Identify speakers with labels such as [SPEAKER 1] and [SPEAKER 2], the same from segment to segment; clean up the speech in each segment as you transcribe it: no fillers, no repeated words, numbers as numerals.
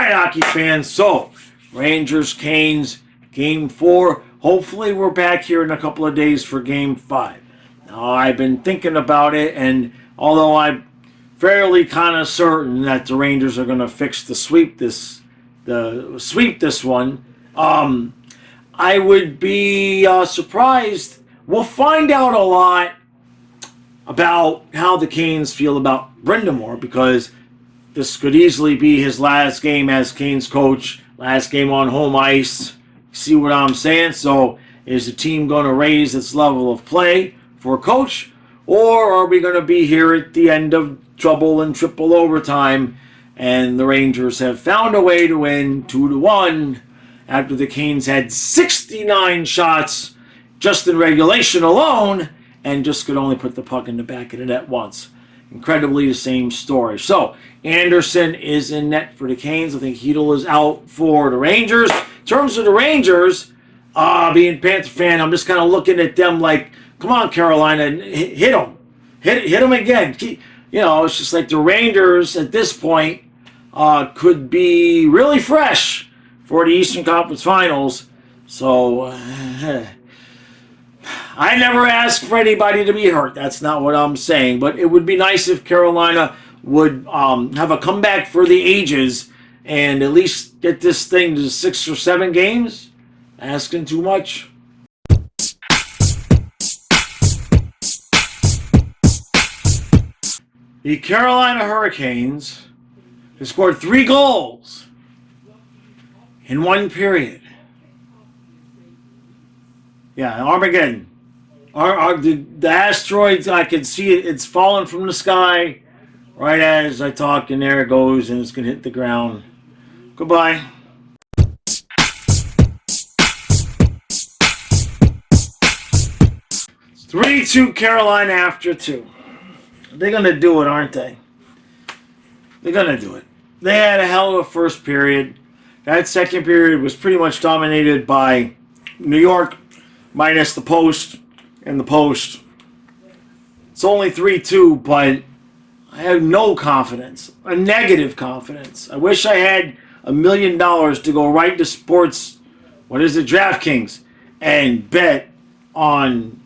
[SPEAKER 1] right, hockey fans. So, Rangers, Canes, Game 4. Hopefully we're back here in a couple of days for Game 5. Now, I've been thinking about it, and although I'm fairly kind of certain that the Rangers are going to fix sweep this one, I would be surprised. We'll find out a lot about how the Canes feel about Brind'Amour, because this could easily be his last game as Canes coach, last game on home ice. See what I'm saying? So is the team going to raise its level of play for coach, or are we going to be here at the end of trouble and triple overtime, and the Rangers have found a way to win 2-1 after the Canes had 69 shots just in regulation alone and just could only put the puck in the back of the net once. Incredibly, the same story. So, Anderson is in net for the Canes. I think Hedl is out for the Rangers. In terms of the Rangers, being a Panther fan, I'm just kind of looking at them like, come on, Carolina, hit them. Hit them again. It's just like the Rangers at this point could be really fresh for the Eastern Conference Finals. So, I never ask for anybody to be hurt. That's not what I'm saying. But it would be nice if Carolina would have a comeback for the ages and at least get this thing to 6 or 7 games. Asking too much. The Carolina Hurricanes have scored 3 goals in 1 period. Yeah, Armageddon. The asteroids, I can see it. It's falling from the sky right as I talk, and there it goes, and it's going to hit the ground. Goodbye. 3-2 Carolina after 2. They're going to do it, aren't they? They're going to do it. They had a hell of a first period. That second period was pretty much dominated by New York, minus the post and the post. It's only 3-2, but I have no confidence, a negative confidence. I wish I had $1 million to go right to sports, DraftKings, and bet on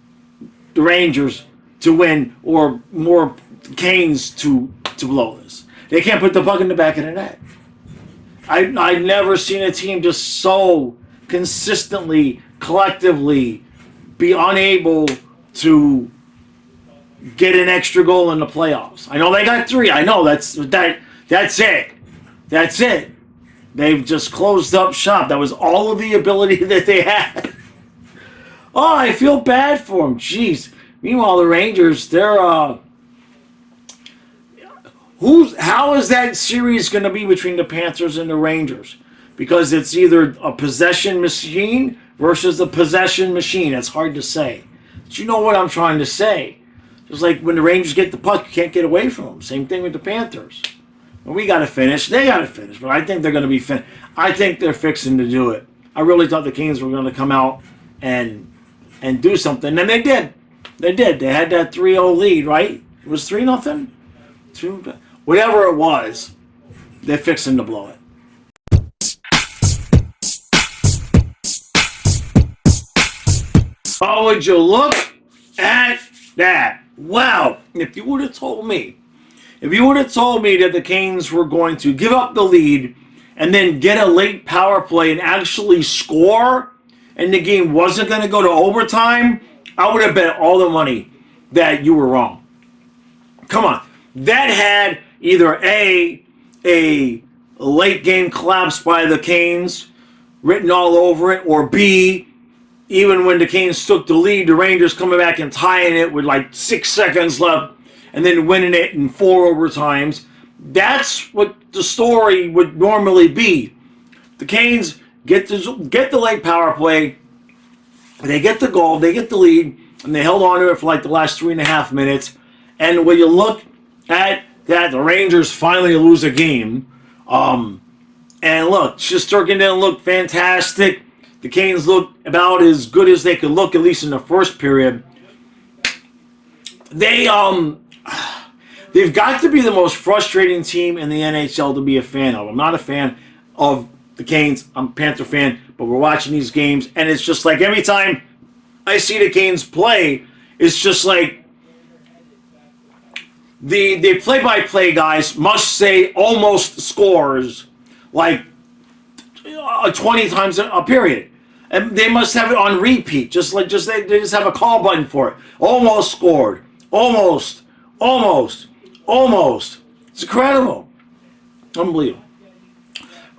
[SPEAKER 1] the Rangers to win or more Canes to blow this. They can't put the puck in the back of the net. I've never seen a team just so consistently, collectively be unable to get an extra goal in the playoffs. I know they got 3. I know that's it. That's it. They've just closed up shop. That was all of the ability that they had. Oh, I feel bad for them. Jeez. Meanwhile, the Rangers, they're how is that series going to be between the Panthers and the Rangers? Because it's either a possession machine versus a possession machine. It's hard to say. But you know what I'm trying to say. Just like when the Rangers get the puck, you can't get away from them. Same thing with the Panthers. Well, we got to finish. They got to finish. But I think they're going to be finished. I think they're fixing to do it. I really thought the Kings were going to come out and do something. And they did. They did. They had that 3-0 lead, right? It was 3-0? 2, whatever it was, they're fixing to blow it. How would you look at that? Wow. If you would have told me that the Canes were going to give up the lead and then get a late power play and actually score, and the game wasn't going to go to overtime, I would have bet all the money that you were wrong. Come on. That had either a late game collapse by the Canes written all over it, or B, even when the Canes took the lead, the Rangers coming back and tying it with like 6 seconds left and then winning it in 4 overtimes. That's what the story would normally be. The Canes get the late power play, they get the goal, they get the lead, and they held on to it for like the last 3.5 minutes. And when you look at that, the Rangers finally lose a game. And look, Shesterkin didn't look fantastic. The Canes looked about as good as they could look, at least in the first period. They've got to be the most frustrating team in the NHL to be a fan of. I'm not a fan of the Canes. I'm a Panther fan, but we're watching these games, and it's just like every time I see the Canes play, it's just like the play-by-play guys must say almost scores like 20 times a period. And they must have it on repeat, they just have a call button for it. Almost scored. Almost. It's incredible. Unbelievable.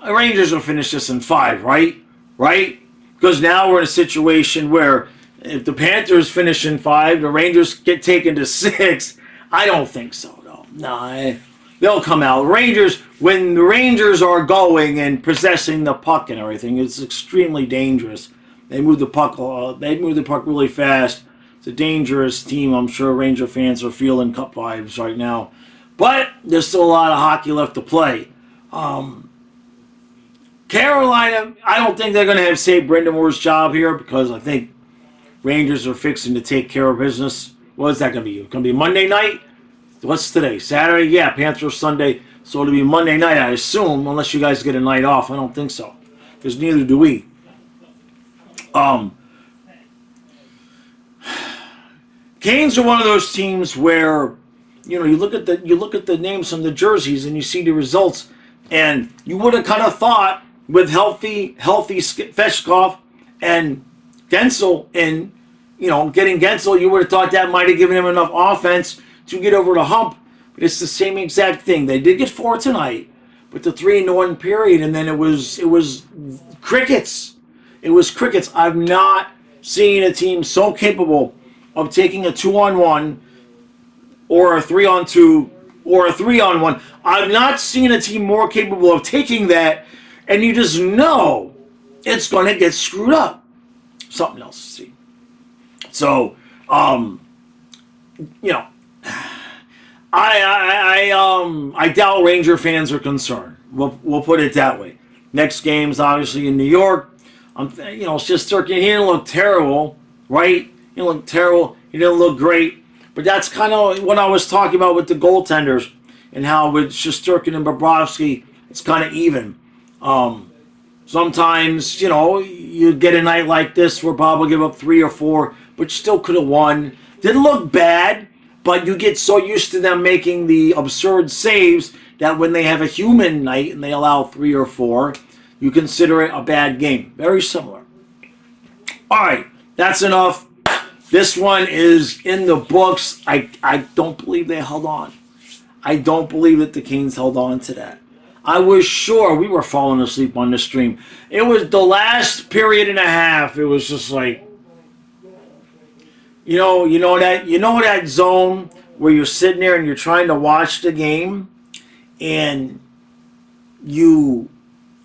[SPEAKER 1] The Rangers will finish this in 5, right? Right? Because now we're in a situation where if the Panthers finish in 5, the Rangers get taken to 6. I don't think so, though. No, they'll come out. Rangers, when the Rangers are going and possessing the puck and everything, it's extremely dangerous. They move the puck. They move the puck really fast. It's a dangerous team. I'm sure Ranger fans are feeling cup vibes right now, but there's still a lot of hockey left to play. Carolina, I don't think they're going to have saved Brendan Moore's job here because I think Rangers are fixing to take care of business. What is that going to be? Going to be Monday night? What's today? Saturday? Yeah, Panthers Sunday. So it'll be Monday night, I assume, unless you guys get a night off. I don't think so, because neither do we. Canes are one of those teams where, you look at the names on the jerseys and you see the results, and you would have kind of thought with healthy Svechkov and Gensel, and getting Gensel, you would have thought that might have given him enough offense to get over the hump. But it's the same exact thing. They did get 4 tonight, but the 3-1 period, and then it was crickets. It was crickets. I've not seen a team so capable of taking a 2-on-1 or a 3-on-2 or a 3-on-1. I've not seen a team more capable of taking that, and you just know it's going to get screwed up. Something else to see. So, I doubt Ranger fans are concerned. We'll put it that way. Next game's obviously in New York. Shesterkin, he didn't look terrible, right? He didn't look terrible. He didn't look great. But that's kind of what I was talking about with the goaltenders and how with Shesterkin and Bobrovsky, it's kind of even. Sometimes, you get a night like this where Bob will give up 3 or 4, but you still could have won. Didn't look bad, but you get so used to them making the absurd saves that when they have a human night and they allow 3 or 4, you consider it a bad game. Very similar. All right, that's enough. This one is in the books. I don't believe they held on. I don't believe that the Canes held on to that. I was sure we were falling asleep on the stream. It was the last period and a half. It was just like, that zone where you're sitting there and you're trying to watch the game and you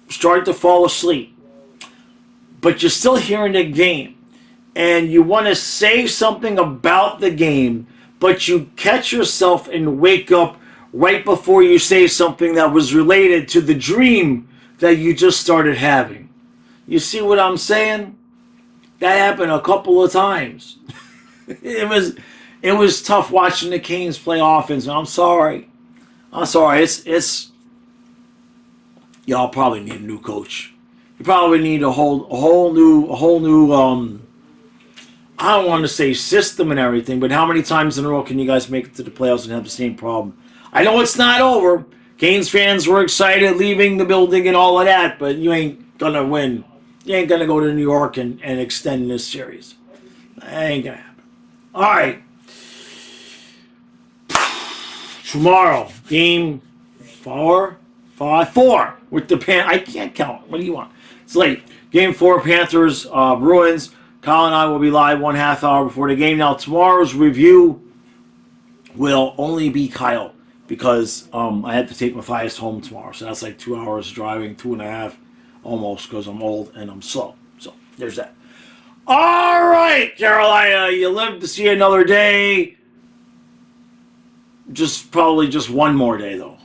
[SPEAKER 1] start to fall asleep, but you're still hearing the game and you want to say something about the game, but you catch yourself and wake up right before you say something that was related to the dream that you just started having. You see what I'm saying? That happened a couple of times. It was tough watching the Canes play offense. I'm sorry. It's y'all probably need a new coach. You probably need a whole new I don't want to say system and everything, but how many times in a row can you guys make it to the playoffs and have the same problem? I know it's not over. Canes fans were excited leaving the building and all of that, but you ain't going to win. You ain't going to go to New York and extend this series. That ain't going to happen. All right. Tomorrow, game 4 with the I can't count. What do you want? It's late. Game 4, Panthers, Bruins. Kyle and I will be live 1/2 hour before the game. Now, tomorrow's review will only be Kyle because I had to take Matthias home tomorrow. So that's like 2 hours driving, 2.5 almost, because I'm old and I'm slow. So there's that. All right, Carolina, you live to see another day. Probably just one more day, though.